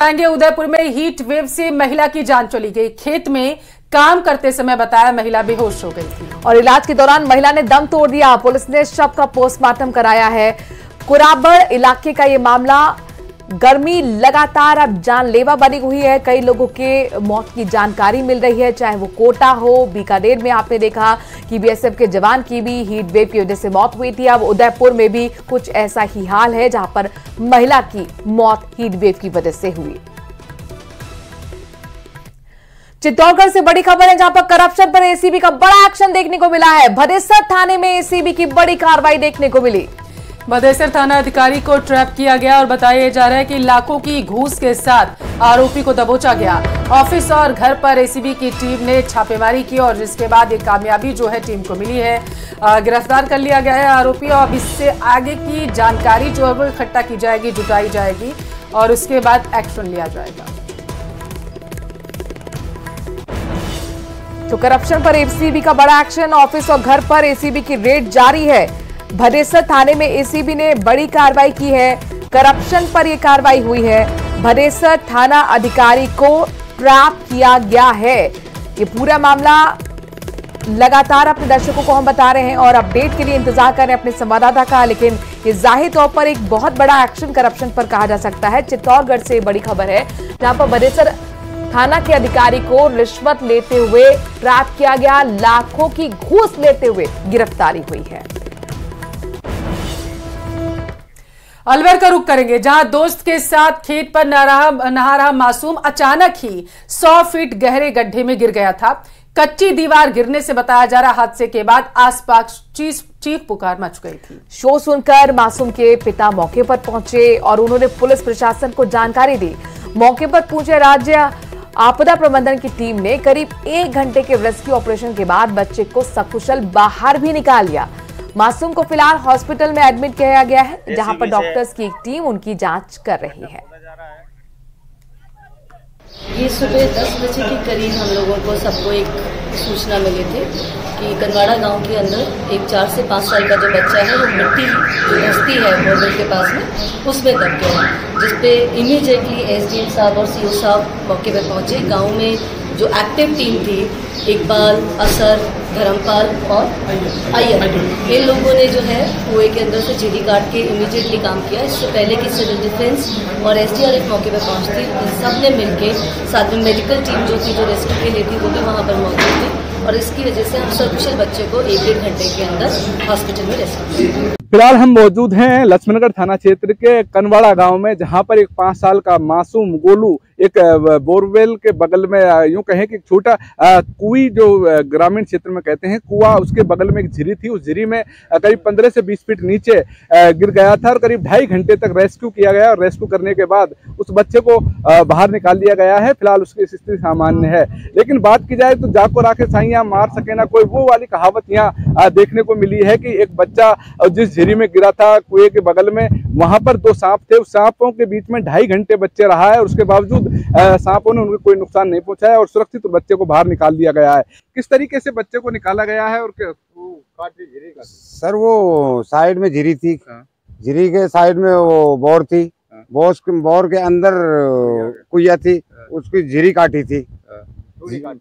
आएंगे उदयपुर में heat wave से महिला की जान चली गई। खेत में काम करते समय बताया महिला बेहोश हो गई थी और इलाज के दौरान महिला ने दम तोड़ दिया। पुलिस ने शव का पोस्टमार्टम कराया है। कुराबड़ इलाके का ये मामला। गर्मी लगातार अब जानलेवा बनी हुई है। कई लोगों के मौत की जानकारी मिल रही है, चाहे वो कोटा हो, बीकानेर में आपने देखा कि बीएसएफ के जवान की भी हीट वेव की वजह से मौत हुई थी। अब उदयपुर में भी कुछ ऐसा ही हाल है, जहां पर महिला की मौत हीट वेव की वजह से हुई। चित्तौड़गढ़ से बड़ी खबर है, जहां पर करप्शन पर एसीबी का बड़ा एक्शन देखने को मिला है। भदेसर थाने में एसीबी की बड़ी कार्रवाई देखने को मिली। भदेसर थाना अधिकारी को ट्रैप किया गया और बताया जा रहा है कि लाखों की घूस के साथ आरोपी को दबोचा गया। ऑफिस और घर पर एसीबी की टीम ने छापेमारी की और जिसके बाद एक कामयाबी जो है टीम को मिली है। गिरफ्तार कर लिया गया है आरोपी और अब इससे आगे की जानकारी जो है वो इकट्ठा की जाएगी, जुटाई जाएगी और उसके बाद एक्शन लिया जाएगा। तो करप्शन पर एसीबी का बड़ा एक्शन। ऑफिस और घर पर एसीबी की रेड जारी है। भदेसर थाने में एसीबी ने बड़ी कार्रवाई की है। करप्शन पर यह कार्रवाई हुई है। भदेसर थाना अधिकारी को ट्रैप किया गया है। ये पूरा मामला लगातार अपने दर्शकों को हम बता रहे हैं और अपडेट के लिए इंतजार कर रहे हैं अपने संवाददाता का, लेकिन ये जाहिर तौर पर एक बहुत बड़ा एक्शन करप्शन पर कहा जा सकता है। चित्तौड़गढ़ से बड़ी खबर है, जहां पर भदेसर थाना के अधिकारी को रिश्वत लेते हुए ट्रैप किया गया। लाखों की घूस लेते हुए गिरफ्तारी हुई है। अलवर का रुख करेंगे, जहां दोस्त के साथ खेत पर नहा रहा मासूम अचानक ही 100 फीट गहरे गड्ढे में गिर गया था। कच्ची दीवार गिरने से बताया जा रहा हादसे के बाद आसपास चीख पुकार मच गई थी। शो सुनकर मासूम के पिता मौके पर पहुंचे और उन्होंने पुलिस प्रशासन को जानकारी दी। मौके पर पहुंचे राज्य आपदा प्रबंधन की टीम ने करीब 1 घंटे के रेस्क्यू ऑपरेशन के बाद बच्चे को सकुशल बाहर भी निकाल लिया। मासूम को फिलहाल हॉस्पिटल में एडमिट किया गया है, जहां पर डॉक्टर्स की एक टीम उनकी जांच कर रही है। ये सुबह 10 बजे के करीब हम लोगों को सबको एक सूचना मिली थी कि कनवाड़ा गांव के अंदर एक 4 से 5 साल का जो बच्चा है वो मिट्टी जो धंसती है बोरवेल के पास में उसमें दब गया है, जिसपे इमीडिएटली एसडीएम साहब और सीओ साहब मौके पर पहुंचे। गांव में जो एक्टिव टीम थी, इकबाल, असर, धर्मपाल और अय्यर, इन लोगों ने जो है कुएं के अंदर से झिरी काट के इमीडिएटली काम किया। इससे पहले कि सिविल डिफेंस और एसडीआरएफ मौके पर पहुंचती, इन सब ने मिलके साथ में मेडिकल टीम जो थी, जो रेस्क्यू के लिए थी, वो भी वहाँ पर मौजूद थी और इसकी वजह से हम सकुशल बच्चे को 1-1.5 घंटे के अंदर हॉस्पिटल में रेस्क्यू किया। फिलहाल हम मौजूद हैं लक्ष्मणगढ़ थाना क्षेत्र के कनवाड़ा गांव में, जहां पर एक 5 साल का मासूम गोलू एक बोरवेल के बगल में, यूं कहें कि छोटा कुई जो ग्रामीण क्षेत्र में कहते हैं कुआ, उसके बगल में एक झिरी थी। उस झिरी में करीब 15 से 20 फीट नीचे गिर गया था और करीब 2.5 घंटे तक रेस्क्यू किया गया और रेस्क्यू करने के बाद उस बच्चे को बाहर निकाल लिया गया है। फिलहाल उसकी स्थिति सामान्य है, लेकिन बात की जाए तो जाको राखे साइयां मार सके ना कोई, वो वाली कहावत यहाँ देखने को मिली है कि एक बच्चा जिस झिरी में गिरा था कुएं के बगल में, वहां पर 2 सांप थे। उस सांपों के बीच में 2.5 घंटे बच्चे रहा है और उसके बावजूद सांपों ने उनको कोई नुकसान नहीं पहुंचाया और सुरक्षित बच्चे को बाहर निकाल दिया गया है। किस तरीके से बच्चे को निकाला गया है और झिरी का? सर वो साइड में झिरी थी, झिरी के साइड में वो बोर थी, बोर के अंदर कुइया थी, उसकी झिरी काटी थी,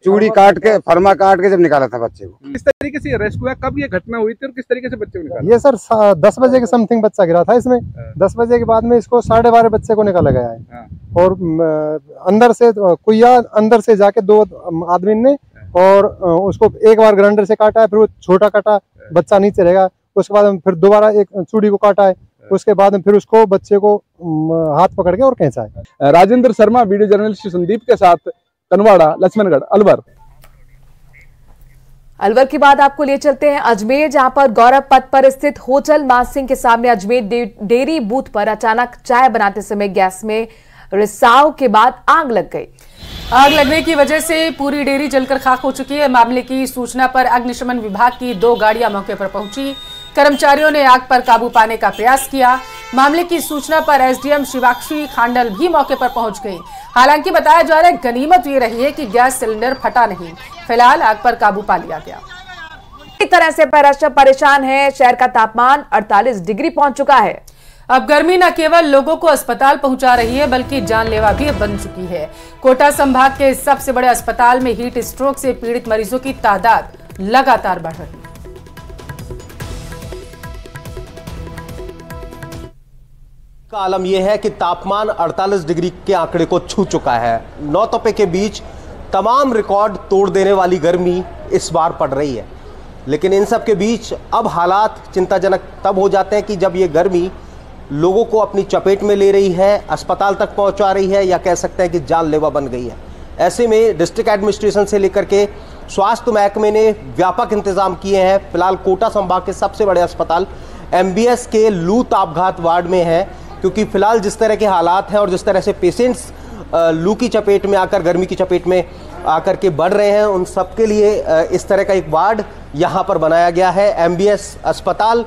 चूड़ी काट के फरमा काट के जब निकाला था बच्चे को। किस तरीके से रेस्क्यू हुआ, कब ये घटना हुई थी और किस तरीके से बच्चे को निकाला? ये सर 10 बजे के समथिंग बच्चा गिरा था इसमें। 10 बजे के बाद में इसको 12:30 बच्चे को निकाला गया है और अंदर से कुइया अंदर से जाके 2 आदमी ने और उसको एक बार ग्राइंडर से काटा है, फिर वो छोटा काटा, बच्चा नीचे रहेगा। उसके बाद फिर दोबारा एक चूड़ी को काटा है, उसके बाद फिर उसको बच्चे को हाथ पकड़ के और खींचा है। राजेंद्र शर्मा, वीडियो जर्नलिस्ट संदीप के साथ, कनवाड़ा, लक्ष्मणगढ़, अलवर। अलवर के बाद आपको ले चलते हैं अजमेर, जहां पर गौरव पथ पर स्थित होटल मानसिंह के सामने अजमेर डेयरी बूथ पर अचानक चाय बनाते समय गैस में रिसाव के बाद आग लग गई। आग लगने की वजह से पूरी डेयरी जलकर खाक हो चुकी है। मामले की सूचना पर अग्निशमन विभाग की 2 गाड़ियां मौके पर पहुंची। कर्मचारियों ने आग पर काबू पाने का प्रयास किया। मामले की सूचना पर एसडीएम शिवाक्षी खांडल भी मौके पर पहुंच गई। हालांकि बताया जा रहा है गनीमत ये रही है कि गैस सिलेंडर फटा नहीं। फिलहाल आग पर काबू पा लिया गया। एक तरह से परेशान है। शहर का तापमान 48 डिग्री पहुंच चुका है। अब गर्मी न केवल लोगों को अस्पताल पहुंचा रही है बल्कि जानलेवा भी बन चुकी है। कोटा संभाग के सबसे बड़े अस्पताल में हीट स्ट्रोक से पीड़ित मरीजों की तादाद लगातार बढ़ रही है। का आलम यह है कि तापमान 48 डिग्री के आंकड़े को छू चुका है। नौतपे के बीच तमाम रिकॉर्ड तोड़ देने वाली गर्मी इस बार पड़ रही है, लेकिन इन सब के बीच अब हालात चिंताजनक तब हो जाते हैं कि जब ये गर्मी लोगों को अपनी चपेट में ले रही है, अस्पताल तक पहुंचा रही है, या कह सकते हैं कि जानलेवा बन गई है। ऐसे में डिस्ट्रिक्ट एडमिनिस्ट्रेशन से लेकर के स्वास्थ्य महकमे ने व्यापक इंतजाम किए हैं। फिलहाल कोटा संभाग के सबसे बड़े अस्पताल MBS के लू तापघात वार्ड में है, क्योंकि फिलहाल जिस तरह के हालात हैं और जिस तरह से पेशेंट्स लू की चपेट में आकर, गर्मी की चपेट में आकर के बढ़ रहे हैं, उन सबके लिए इस तरह का एक वार्ड यहाँ पर बनाया गया है। MBS अस्पताल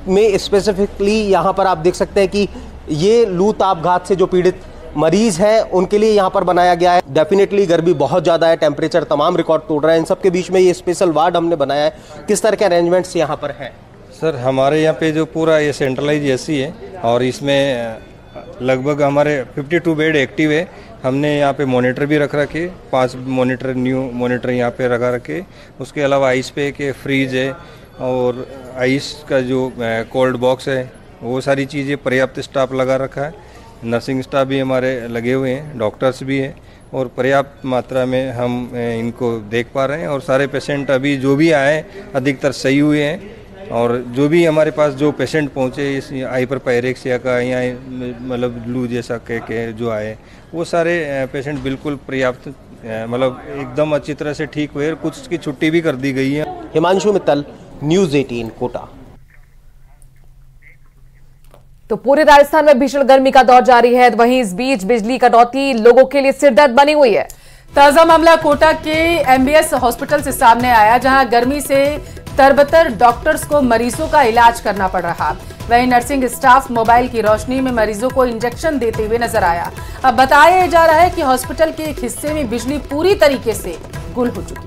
में स्पेसिफिकली यहाँ पर आप देख सकते हैं कि ये लू तापघात से जो पीड़ित मरीज हैं उनके लिए यहाँ पर बनाया गया है। डेफिनेटली गर्मी बहुत ज़्यादा है, टेम्परेचर तमाम रिकॉर्ड तोड़ रहा है। इन सब के बीच में ये स्पेशल वार्ड हमने बनाया है। किस तरह के अरेंजमेंट्स यहाँ पर हैं? सर, हमारे यहाँ पे जो पूरा ये सेंट्रलाइज एसी है और इसमें लगभग हमारे 52 बेड एक्टिव है। हमने यहाँ पे मॉनिटर भी रख रखे, 5 मॉनिटर न्यू मॉनिटर यहाँ पे लगा रखे। उसके अलावा आइस पे के फ्रीज है और आइस का जो कोल्ड बॉक्स है, वो सारी चीज़ें पर्याप्त स्टाफ लगा रखा है। नर्सिंग स्टाफ भी हमारे लगे हुए हैं, डॉक्टर्स भी हैं और पर्याप्त मात्रा में हम इनको देख पा रहे हैं। और सारे पेशेंट अभी जो भी आए अधिकतर सही हुए हैं, और जो भी हमारे पास जो पेशेंट पहुंचे इस हाइपरपायरेक्सिया का या मतलब लू जैसा के जो आए, वो सारे पेशेंट बिल्कुल पर्याप्त मतलब एकदम अच्छी तरह से ठीक हुए। कुछ की छुट्टी भी कर दी गई है। हिमांशु मित्तल, न्यूज़ 18 कोटा। तो पूरे राजस्थान में भीषण गर्मी का दौर जारी है, वहीं इस बीच बिजली कटौती लोगों के लिए सिरदर्द बनी हुई है। ताजा मामला कोटा के MBS हॉस्पिटल से सामने आया, जहां गर्मी से तरबतर डॉक्टर्स को मरीजों का इलाज करना पड़ रहा। वहीं नर्सिंग स्टाफ मोबाइल की रोशनी में मरीजों को इंजेक्शन देते हुए नजर आया। अब बताया जा रहा है कि हॉस्पिटल के एक हिस्से में बिजली पूरी तरीके से गुल हो चुकी है।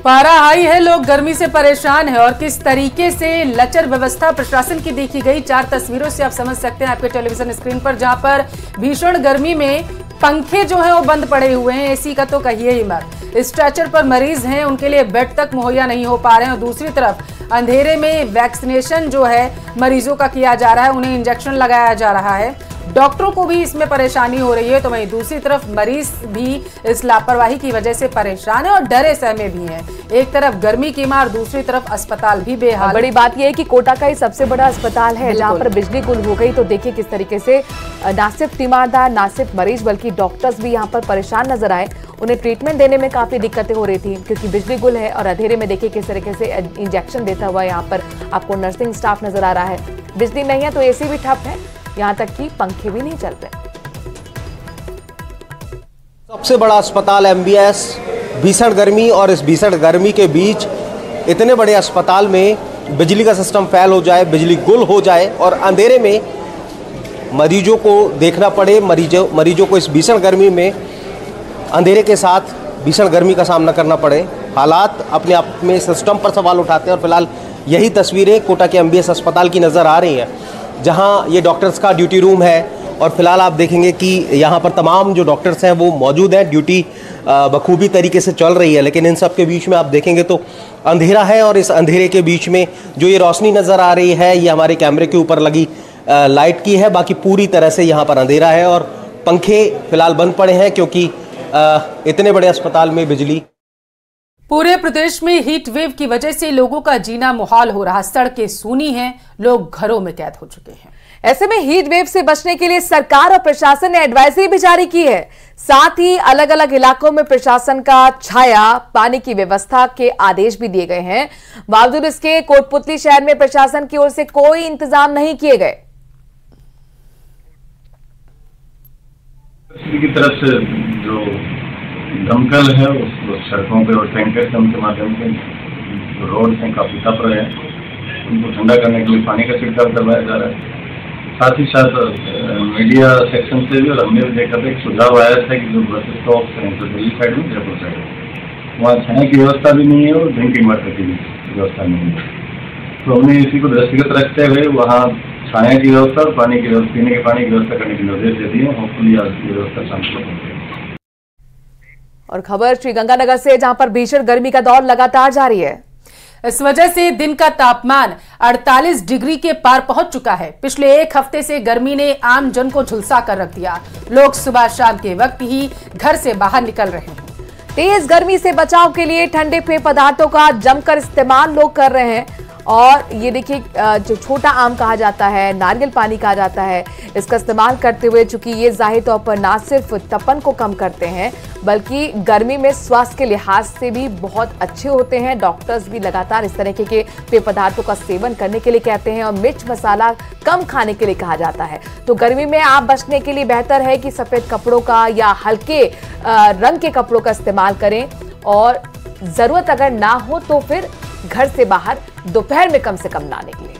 पारा हाई है, लोग गर्मी से परेशान है और किस तरीके से लचर व्यवस्था प्रशासन की देखी गई 4 तस्वीरों से आप समझ सकते हैं आपके टेलीविजन स्क्रीन पर, जहां पर भीषण गर्मी में पंखे जो हैं वो बंद पड़े हुए हैं, एसी का तो कहिए ही मत। स्ट्रेचर पर मरीज हैं, उनके लिए बेड तक मुहैया नहीं हो पा रहे हैं। और दूसरी तरफ अंधेरे में वैक्सीनेशन जो है मरीजों का किया जा रहा है, उन्हें इंजेक्शन लगाया जा रहा है। डॉक्टरों को भी इसमें परेशानी हो रही है, तो वहीं दूसरी तरफ मरीज भी इस लापरवाही की वजह से परेशान है और डरे सहमे भी हैं। एक तरफ गर्मी की मार, दूसरी तरफ अस्पताल भी बेहाल। बड़ी बात यह है कि कोटा का ही सबसे बड़ा अस्पताल है, जहां पर बिजली गुल हो गई। तो देखिए किस तरीके से ना सिर्फ तीमारदार, ना सिर्फ मरीज, बल्कि डॉक्टर्स भी यहाँ पर परेशान नजर आए। उन्हें ट्रीटमेंट देने में काफी दिक्कतें हो रही थी क्योंकि बिजली गुल है। और अंधेरे में देखिए किस तरीके से इंजेक्शन देता हुआ यहाँ पर आपको नर्सिंग स्टाफ नजर आ रहा है। बिजली नहीं है तो एसी भी ठप है, यहाँ तक कि पंखे भी नहीं चल रहे। सबसे बड़ा अस्पताल MBS, भीषण गर्मी, और इस भीषण गर्मी के बीच इतने बड़े अस्पताल में बिजली का सिस्टम फेल हो जाए, बिजली गुल हो जाए और अंधेरे में मरीजों को देखना पड़े। मरीजों को इस भीषण गर्मी में अंधेरे के साथ भीषण गर्मी का सामना करना पड़े। हालात अपने आप में सिस्टम पर सवाल उठाते हैं और फिलहाल यही तस्वीरें कोटा के MBS अस्पताल की नज़र आ रही हैं, जहां ये डॉक्टर्स का ड्यूटी रूम है। और फिलहाल आप देखेंगे कि यहाँ पर तमाम जो डॉक्टर्स हैं वो मौजूद हैं, ड्यूटी बखूबी तरीके से चल रही है। लेकिन इन सब के बीच में आप देखेंगे तो अंधेरा है, और इस अंधेरे के बीच में जो ये रोशनी नज़र आ रही है ये हमारे कैमरे के ऊपर लगी लाइट की है। बाकी पूरी तरह से यहाँ पर अंधेरा है और पंखे फिलहाल बंद पड़े हैं क्योंकि इतने बड़े अस्पताल में बिजली। पूरे प्रदेश में हीट वेव की वजह से लोगों का जीना मुहाल हो रहा। सड़कें सूनी हैं, लोग घरों में कैद हो चुके हैं। ऐसे में हीट वेव से बचने के लिए सरकार और प्रशासन ने एडवाइजरी भी जारी की है। साथ ही अलग अलग इलाकों में प्रशासन का छाया पानी की व्यवस्था के आदेश भी दिए गए हैं। बावजूद इसके कोटपुतली शहर में प्रशासन की ओर से कोई इंतजाम नहीं किए गए। की तरफ से जो दमकल है उस सड़कों पे और टैंकर से उनके माध्यम से जो रोड हैं काफी तप रहे हैं, उनको ठंडा करने के लिए पानी का छिड़काव करवाया जा रहा है। साथ ही साथ मीडिया सेक्शन से भी, और हमने भी देखा था, एक सुझाव आया था कि जो बस स्टॉप हैं तो दिल्ली साइड में, जयपुर साइड में, वहाँ छाया की व्यवस्था भी नहीं है और ड्रिंकिंग वाटर की भी व्यवस्था नहीं है। तो हमने इसी को दृष्टिगत रखते हुए वहाँ छाया की व्यवस्था और पानी की व्यवस्था, पीने के पानी की व्यवस्था करने के निर्देश दे दिए। होपफुली आज की व्यवस्था शांतिपूर्ण होगी। और खबर श्रीगंगानगर से, जहां पर भीषण गर्मी का दौर लगातार जारी है। इस वजह से दिन का तापमान 48 डिग्री के पार पहुंच चुका है। पिछले एक हफ्ते से गर्मी ने आम जन को झुलसा कर रख दिया। लोग सुबह शाम के वक्त ही घर से बाहर निकल रहे हैं। तेज गर्मी से बचाव के लिए ठंडे पेय पदार्थों का जमकर इस्तेमाल लोग कर रहे हैं। और ये देखिए, जो छोटा आम कहा जाता है, नारियल पानी कहा जाता है, इसका इस्तेमाल करते हुए, चूंकि ये जाहिर तौर पर ना सिर्फ तपन को कम करते हैं बल्कि गर्मी में स्वास्थ्य के लिहाज से भी बहुत अच्छे होते हैं। डॉक्टर्स भी लगातार इस तरह के पेय पदार्थों का सेवन करने के लिए कहते हैं और मिर्च मसाला कम खाने के लिए कहा जाता है। तो गर्मी में आप बचने के लिए बेहतर है कि सफेद कपड़ों का या हल्के रंग के कपड़ों का इस्तेमाल करें, और जरूरत अगर ना हो तो फिर घर से बाहर दोपहर में कम से कम ना निकलें।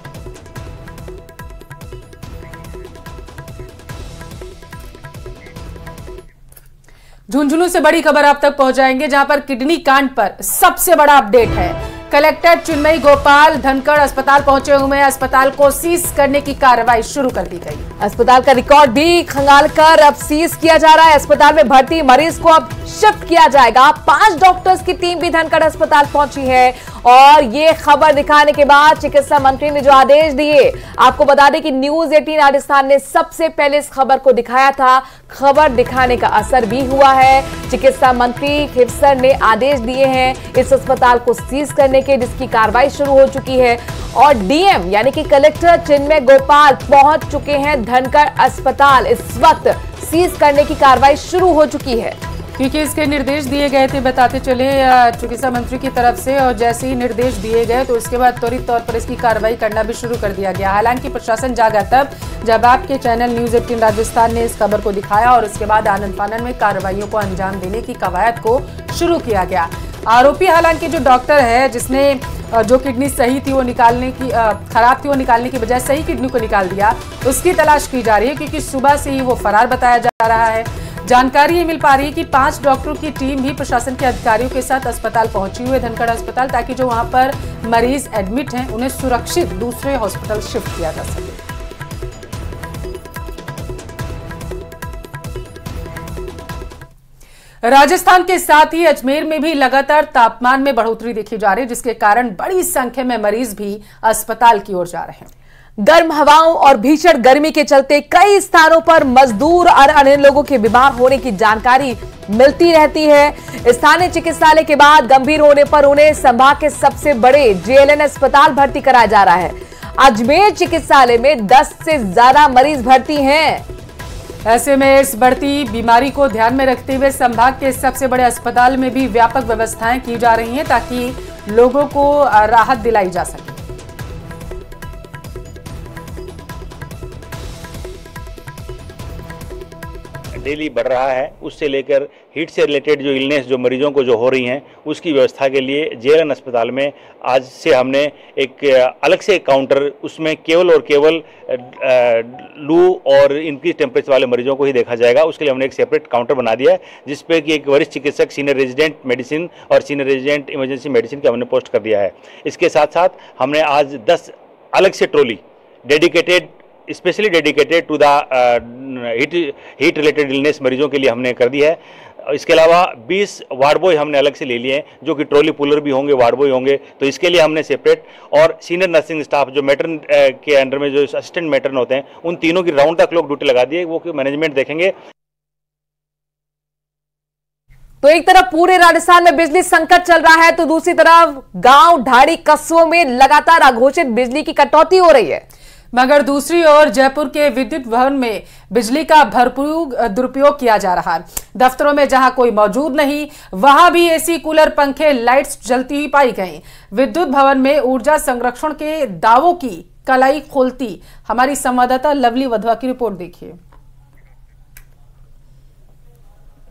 झुंझुनू से बड़ी खबर आप तक पहुंचाएंगे, जहां पर किडनी कांड पर सबसे बड़ा अपडेट है। कलेक्टर चिन्मयी गोपाल धनखड़ अस्पताल पहुंचे हुए हैं। अस्पताल को सीज करने की कार्रवाई शुरू कर दी गई। अस्पताल का रिकॉर्ड भी खंगालकर अब सीज किया जा रहा है। अस्पताल में भर्ती मरीज को अब शिफ्ट किया जाएगा। 5 डॉक्टर्स की टीम भी धनखड़ अस्पताल पहुंची है और ये खबर दिखाने के बाद चिकित्सा मंत्री ने जो आदेश दिए, आपको बता दें कि न्यूज 18 राजस्थान ने सबसे पहले इस खबर को दिखाया था। खबर दिखाने का असर भी हुआ है। चिकित्सा मंत्री खिवसर ने आदेश दिए हैं इस अस्पताल को सीज करने के, जिसकी कार्रवाई शुरू हो चुकी है। और डीएम यानी कि कलेक्टर चिन्मय गोपाल पहुंच चुके हैं धनखड़ अस्पताल। इस वक्त सीज करने की कार्रवाई शुरू हो चुकी है, क्योंकि इसके निर्देश दिए गए थे, बताते चले चिकित्सा मंत्री की तरफ से, और जैसे ही निर्देश दिए गए तो उसके बाद त्वरित तौर पर इसकी कार्रवाई करना भी शुरू कर दिया गया। हालांकि प्रशासन जागा तब जब आपके चैनल न्यूज 18 राजस्थान ने इस खबर को दिखाया और उसके बाद आनन फानन में कार्रवाइयों को अंजाम देने की कवायद को शुरू किया गया। आरोपी हालांकि जो डॉक्टर है जिसने जो किडनी सही थी वो निकालने की खराब थी वो निकालने की बजाय सही किडनी को निकाल दिया, उसकी तलाश की जा रही है, क्योंकि सुबह से ही वो फरार बताया जा रहा है। जानकारी ये मिल पा रही है कि 5 डॉक्टरों की टीम भी प्रशासन के अधिकारियों के साथ अस्पताल पहुंची हुई है, धनखड़ अस्पताल, ताकि जो वहां पर मरीज एडमिट हैं उन्हें सुरक्षित दूसरे हॉस्पिटल शिफ्ट किया जा सके। राजस्थान के साथ ही अजमेर में भी लगातार तापमान में बढ़ोतरी देखी जा रही है, जिसके कारण बड़ी संख्या में मरीज भी अस्पताल की ओर जा रहे हैं। गर्म हवाओं और भीषण गर्मी के चलते कई स्थानों पर मजदूर और अन्य लोगों के बीमार होने की जानकारी मिलती रहती है। स्थानीय चिकित्सालय के बाद गंभीर होने पर उन्हें संभाग के सबसे बड़े जेएलएन अस्पताल भर्ती कराया जा रहा है। अजमेर चिकित्सालय में 10 से ज्यादा मरीज भर्ती हैं। ऐसे में इस बढ़ती बीमारी को ध्यान में रखते हुए संभाग के सबसे बड़े अस्पताल में भी व्यापक व्यवस्थाएं की जा रही हैं, ताकि लोगों को राहत दिलाई जा सके। डेली बढ़ रहा है, उससे लेकर हीट से रिलेटेड जो इलनेस जो मरीजों को जो हो रही हैं उसकी व्यवस्था के लिए जेएलएन अस्पताल में आज से हमने एक अलग से काउंटर, उसमें केवल और केवल लू और इंक्रीज टेम्परेचर वाले मरीजों को ही देखा जाएगा। उसके लिए हमने एक सेपरेट काउंटर बना दिया है, जिसपे कि एक वरिष्ठ चिकित्सक, सीनियर रेजिडेंट मेडिसिन और सीनियर रेजिडेंट इमरजेंसी मेडिसिन का हमने पोस्ट कर दिया है। इसके साथ साथ हमने आज 10 अलग से trolley dedicated, specially dedicated to the heat related illness मरीजों के लिए हमने कर दी है। इसके अलावा 20 वार्ड बॉय हमने अलग से ले लिए हैं, जो कि ट्रॉली पुलर भी होंगे, वार्ड बॉय होंगे, तो इसके लिए हमने सेपरेट, और सीनियर नर्सिंग स्टाफ जो मैटर्न के अंडर में जो असिस्टेंट मैटर्न होते हैं उन तीनों की राउंड द क्लॉक ड्यूटी लगा दी है, वो मैनेजमेंट देखेंगे। तो एक तरफ पूरे राजस्थान में बिजली संकट चल रहा है, तो दूसरी तरफ गांव ढाड़ी कस्बों में लगातार अघोषित बिजली की कटौती हो रही है। मगर दूसरी ओर जयपुर के विद्युत भवन में बिजली का भरपूर दुरुपयोग किया जा रहा है। दफ्तरों में जहां कोई मौजूद नहीं, वहां भी एसी, कूलर, पंखे, लाइट्स जलती हुई पाई गई। विद्युत भवन में ऊर्जा संरक्षण के दावों की कलाई खोलती हमारी संवाददाता लवली वधवा की रिपोर्ट देखिए।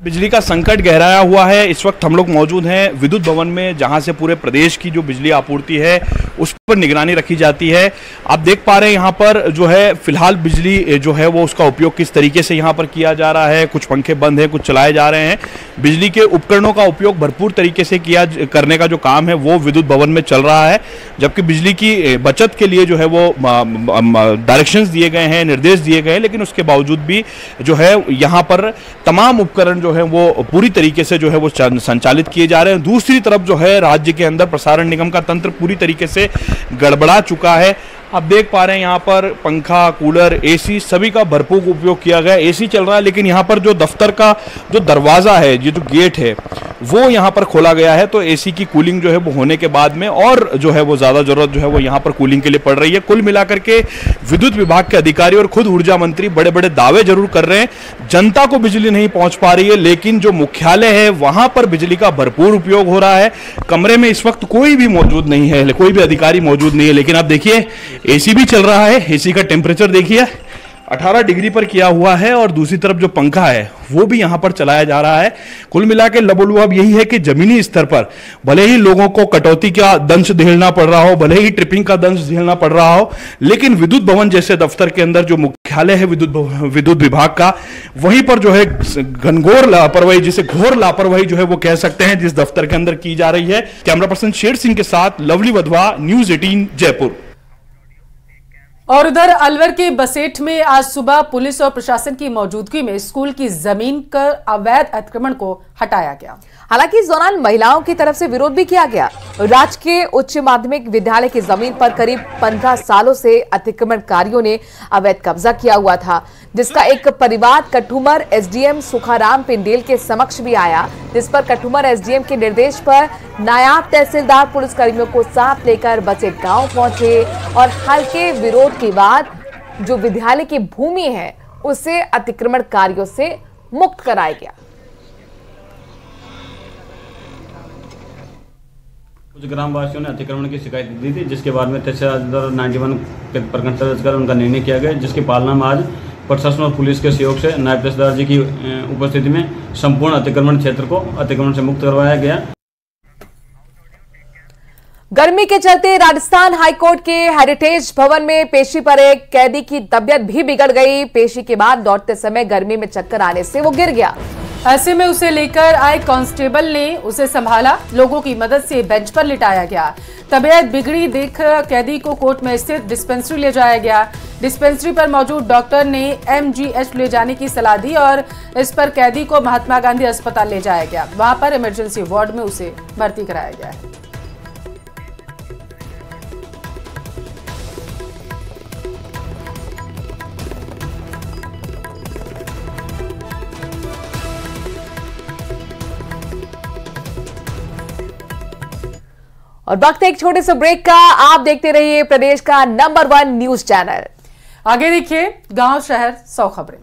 बिजली का संकट गहराया हुआ है। इस वक्त हम लोग मौजूद हैं विद्युत भवन में, जहां से पूरे प्रदेश की जो बिजली आपूर्ति है उस पर निगरानी रखी जाती है। आप देख पा रहे हैं यहाँ पर जो है फिलहाल बिजली जो है वो उसका उपयोग किस तरीके से यहाँ पर किया जा रहा है। कुछ पंखे बंद हैं, कुछ चलाए जा रहे हैं। बिजली के उपकरणों का उपयोग भरपूर तरीके से करने का जो काम है वो विद्युत भवन में चल रहा है, जबकि बिजली की बचत के लिए जो है वो डायरेक्शंस दिए गए हैं, निर्देश दिए गए हैं, लेकिन उसके बावजूद भी जो है यहाँ पर तमाम उपकरण जो है वो पूरी तरीके से जो है वो संचालित किए जा रहे हैं। दूसरी तरफ जो है राज्य के अंदर प्रसारण निगम का तंत्र पूरी तरीके से गड़बड़ा चुका है। आप देख पा रहे हैं यहाँ पर पंखा, कूलर, एसी सभी का भरपूर उपयोग किया गया। एसी चल रहा है, लेकिन यहाँ पर जो दफ्तर का जो दरवाजा है, ये जो गेट है वो यहाँ पर खोला गया है, तो एसी की कूलिंग जो है वो होने के बाद में और जो है वो ज्यादा जरूरत जो है वो यहाँ पर कूलिंग के लिए पड़ रही है। कुल मिलाकर के विद्युत विभाग के अधिकारी और खुद ऊर्जा मंत्री बड़े बड़े दावे जरूर कर रहे हैं, जनता को बिजली नहीं पहुंच पा रही है, लेकिन जो मुख्यालय है वहां पर बिजली का भरपूर उपयोग हो रहा है। कमरे में इस वक्त कोई भी मौजूद नहीं है, कोई भी अधिकारी मौजूद नहीं है, लेकिन आप देखिए एसी भी चल रहा है। एसी का टेम्परेचर देखिए 18 डिग्री पर किया हुआ है और दूसरी तरफ जो पंखा है वो भी यहां पर चलाया जा रहा है। कुल मिला के लबोलुआब यही है कि जमीनी स्तर पर भले ही लोगों को कटौती का दंश झेलना पड़ रहा हो, भले ही ट्रिपिंग का दंश झेलना पड़ रहा हो, लेकिन विद्युत भवन जैसे दफ्तर के अंदर जो मुख्यालय है विद्युत विभाग का, वहीं पर जो है घनघोर लापरवाही, जिसे घोर लापरवाही जो है वो कह सकते हैं, जिस दफ्तर के अंदर की जा रही है। कैमरा पर्सन शेर सिंह के साथ लवली वधवा, न्यूज 18 जयपुर। और उधर अलवर के बसेठ में आज सुबह पुलिस और प्रशासन की मौजूदगी में स्कूल की जमीन का अवैध अतिक्रमण को हटाया गया। हालांकि इस दौरान महिलाओं की तरफ से विरोध भी किया गया। राजकीय उच्च माध्यमिक विद्यालय की जमीन पर करीब 15 सालों से अतिक्रमणकारियों ने अवैध कब्जा किया हुआ था, जिसका एक परिवार कठुमर एसडीएम सुखाराम पिंडेल के समक्ष भी आया, जिस पर कठुमर एसडीएम के निर्देश पर नायब तहसीलदार पुलिसकर्मियों को साथ लेकर बसेठ गांव पहुंचे और हल्के विरोध के बाद जो विद्यालय की भूमि है उसे अतिक्रमणकारियों से मुक्त कराया गया। कुछ ग्रामवासियों ने अतिक्रमण की शिकायत दी थी, जिसके बाद में तहसीलदार 91 के प्रखंड दर्ज कर उनका निर्णय किया गया, जिसकी पालना में आज प्रशासन और पुलिस के सहयोग से नायब तहसीलदार जी की उपस्थिति में संपूर्ण अतिक्रमण क्षेत्र को अतिक्रमण से मुक्त करवाया गया। गर्मी के चलते राजस्थान हाईकोर्ट के हेरिटेज भवन में पेशी पर एक कैदी की तबीयत भी बिगड़ गई। पेशी के बाद लौटते समय गर्मी में चक्कर आने से वो गिर गया। ऐसे में उसे लेकर आए कांस्टेबल ने उसे संभाला, लोगों की मदद से बेंच पर लिटाया गया। तबीयत बिगड़ी देख कैदी को कोर्ट में स्थित डिस्पेंसरी ले जाया गया। डिस्पेंसरी पर मौजूद डॉक्टर ने एमजीएच ले जाने की सलाह दी और इस पर कैदी को महात्मा गांधी अस्पताल ले जाया गया। वहां पर इमरजेंसी वार्ड में उसे भर्ती कराया गया है। और वक्त एक छोटे से ब्रेक का। आप देखते रहिए प्रदेश का नंबर 1 न्यूज चैनल। आगे देखिए गांव शहर 100 खबरें।